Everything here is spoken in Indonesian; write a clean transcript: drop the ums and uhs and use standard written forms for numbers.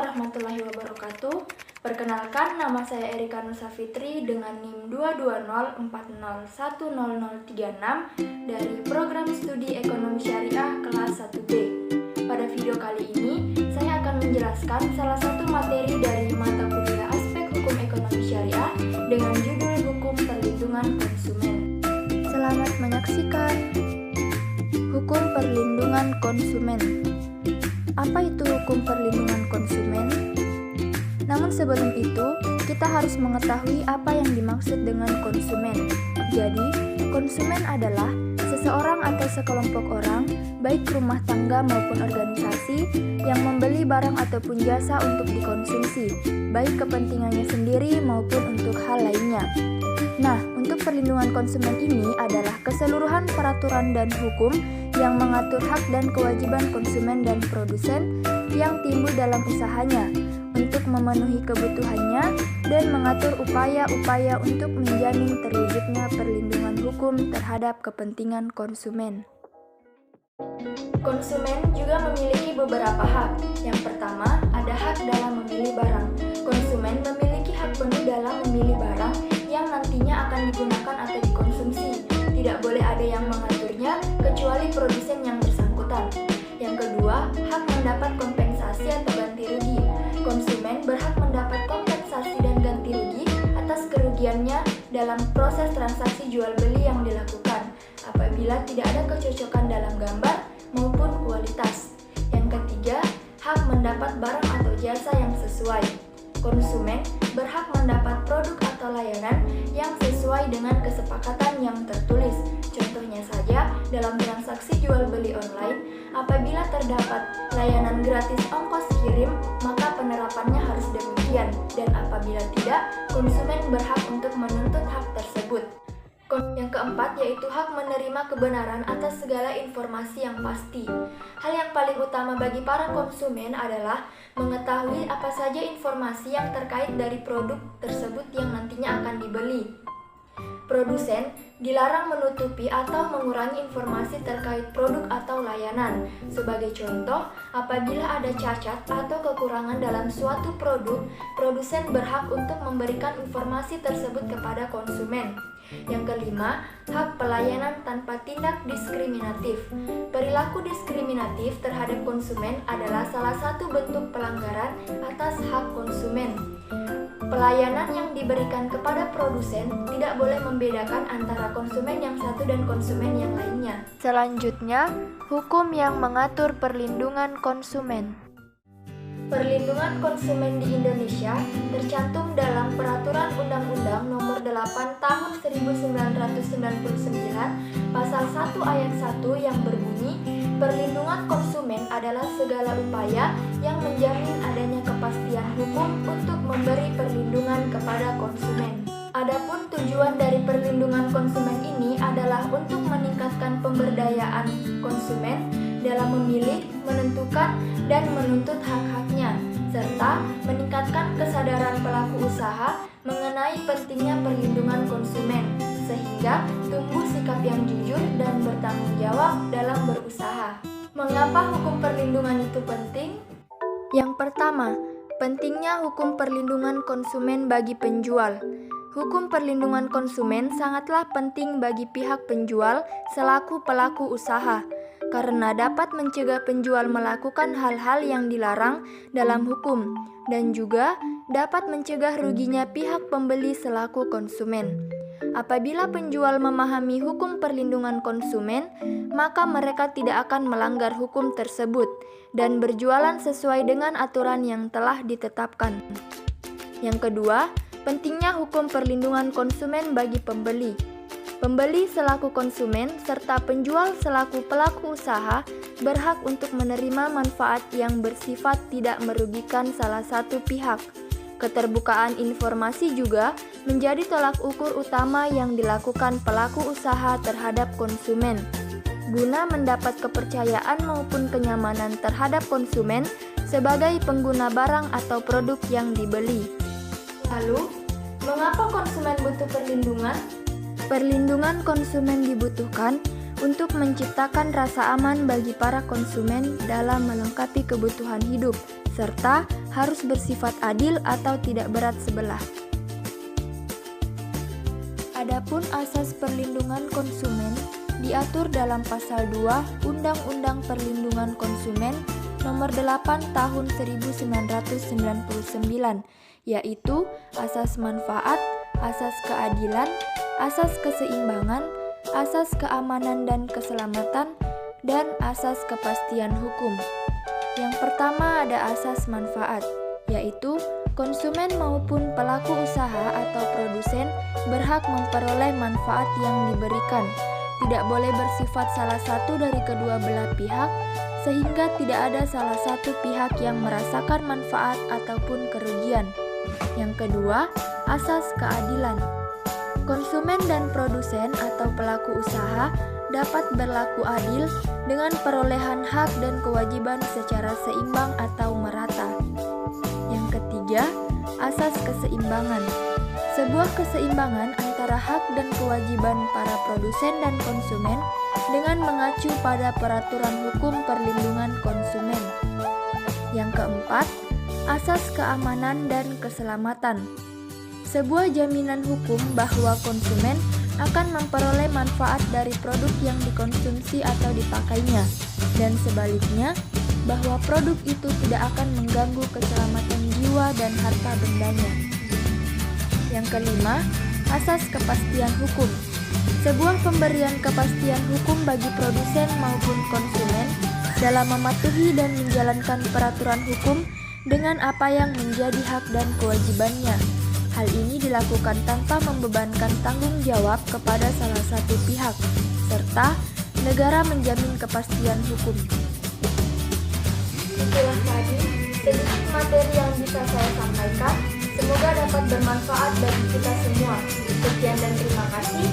warahmatullahi wabarakatuh. Perkenalkan, nama saya Erika Nusa Fitri dengan NIM 220401036 dari Program Studi Ekonomi Syariah kelas 1B. Pada video kali ini, saya akan menjelaskan salah satu materi dari mata kuliah Aspek Hukum Ekonomi Syariah dengan judul Hukum Perlindungan Konsumen. Selamat menyaksikan. Hukum Perlindungan Konsumen. Apa itu hukum perlindungan konsumen? Namun sebelum itu, kita harus mengetahui apa yang dimaksud dengan konsumen. Jadi, konsumen adalah seseorang atau sekelompok orang, baik rumah tangga maupun organisasi, yang membeli barang ataupun jasa untuk dikonsumsi, baik kepentingannya sendiri maupun untuk hal lainnya. Nah, untuk perlindungan konsumen ini adalah keseluruhan peraturan dan hukum yang mengatur hak dan kewajiban konsumen dan produsen yang timbul dalam usahanya untuk memenuhi kebutuhannya dan mengatur upaya-upaya untuk menjamin terwujudnya perlindungan hukum terhadap kepentingan konsumen. Konsumen juga memiliki beberapa hak. Yang pertama, ada hak dalam memilih barang. Konsumen memiliki hak penuh dalam memilih barang yang nantinya akan digunakan atau dikonsumsi. Tidak boleh ada yang mengaturnya kecuali produsen yang bersangkutan. Yang kedua, hak mendapat kompensasi atau ganti rugi. Konsumen berhak mendapat kompensasi dan ganti rugi atas kerugiannya dalam proses transaksi jual beli yang dilakukan apabila tidak ada kecocokan dalam gambar maupun kualitas. Yang ketiga, hak mendapat barang atau jasa yang sesuai. Konsumen berhak mendapat produk atau layanan yang sesuai dengan kesepakatan yang tertulis. Contohnya saja, dalam transaksi jual beli online, apabila terdapat layanan gratis ongkos kirim, maka penerapannya harus demikian. Dan apabila tidak, konsumen berhak untuk menuntut hak tersebut. Yang keempat yaitu hak menerima kebenaran atas segala informasi yang pasti. Hal yang paling utama bagi para konsumen adalah mengetahui apa saja informasi yang terkait dari produk tersebut yang nantinya akan dibeli. Produsen dilarang menutupi atau mengurangi informasi terkait produk atau layanan. Sebagai contoh, apabila ada cacat atau kekurangan dalam suatu produk, produsen berhak untuk memberikan informasi tersebut kepada konsumen. Yang kelima, hak pelayanan tanpa tindak diskriminatif. Perilaku diskriminatif terhadap konsumen adalah salah satu bentuk pelanggaran atas hak konsumen. Pelayanan yang diberikan kepada produsen tidak boleh membedakan antara konsumen yang satu dan konsumen yang lainnya. Selanjutnya, hukum yang mengatur perlindungan konsumen. Perlindungan konsumen di Indonesia tercantum dalam Peraturan Undang-Undang Nomor 8 Tahun 1999 Pasal 1 Ayat 1 yang berbunyi, perlindungan konsumen adalah segala upaya yang menjamin adanya kepastian hukum untuk memberi perlindungan kepada konsumen. Adapun tujuan dari perlindungan konsumen ini adalah untuk meningkatkan pemberdayaan konsumen dalam memilih, menentukan, dan menuntut hak-haknya, serta meningkatkan kesadaran pelaku usaha mengenai pentingnya perlindungan konsumen, sehingga tumbuh sikap yang jujur dan bertanggung jawab dalam berusaha. Mengapa hukum perlindungan itu penting? Yang pertama, pentingnya hukum perlindungan konsumen bagi penjual. Hukum perlindungan konsumen sangatlah penting bagi pihak penjual selaku pelaku usaha, karena dapat mencegah penjual melakukan hal-hal yang dilarang dalam hukum, dan juga dapat mencegah ruginya pihak pembeli selaku konsumen. Apabila penjual memahami hukum perlindungan konsumen, maka mereka tidak akan melanggar hukum tersebut dan berjualan sesuai dengan aturan yang telah ditetapkan. Yang kedua, pentingnya hukum perlindungan konsumen bagi pembeli. Pembeli selaku konsumen serta penjual selaku pelaku usaha berhak untuk menerima manfaat yang bersifat tidak merugikan salah satu pihak. Keterbukaan informasi juga menjadi tolak ukur utama yang dilakukan pelaku usaha terhadap konsumen, guna mendapat kepercayaan maupun kenyamanan terhadap konsumen sebagai pengguna barang atau produk yang dibeli. Lalu, mengapa konsumen butuh perlindungan? Perlindungan konsumen dibutuhkan untuk menciptakan rasa aman bagi para konsumen dalam melengkapi kebutuhan hidup, serta harus bersifat adil atau tidak berat sebelah. Adapun asas perlindungan konsumen diatur dalam pasal 2 Undang-Undang Perlindungan Konsumen Nomor 8 Tahun 1999, yaitu asas manfaat, asas keadilan, asas keseimbangan, asas keamanan dan keselamatan, dan asas kepastian hukum. Yang pertama ada asas manfaat, yaitu konsumen maupun pelaku usaha atau produsen berhak memperoleh manfaat yang diberikan. Tidak boleh bersifat salah satu dari kedua belah pihak, sehingga tidak ada salah satu pihak yang merasakan manfaat ataupun kerugian. Yang kedua, asas keadilan. Konsumen dan produsen atau pelaku usaha dapat berlaku adil dengan perolehan hak dan kewajiban secara seimbang atau merata. Yang ketiga, asas keseimbangan. Sebuah keseimbangan antara hak dan kewajiban para produsen dan konsumen dengan mengacu pada peraturan hukum perlindungan konsumen. Yang keempat, asas keamanan dan keselamatan. Sebuah jaminan hukum bahwa konsumen akan memperoleh manfaat dari produk yang dikonsumsi atau dipakainya, dan sebaliknya, bahwa produk itu tidak akan mengganggu keselamatan jiwa dan harta bendanya. Yang kelima, asas kepastian hukum. Sebuah pemberian kepastian hukum bagi produsen maupun konsumen dalam mematuhi dan menjalankan peraturan hukum dengan apa yang menjadi hak dan kewajibannya. Hal ini dilakukan tanpa membebankan tanggung jawab kepada salah satu pihak, serta negara menjamin kepastian hukum. Itulah tadi sedikit materi yang bisa saya sampaikan. Semoga dapat bermanfaat bagi kita semua. Sekian dan terima kasih.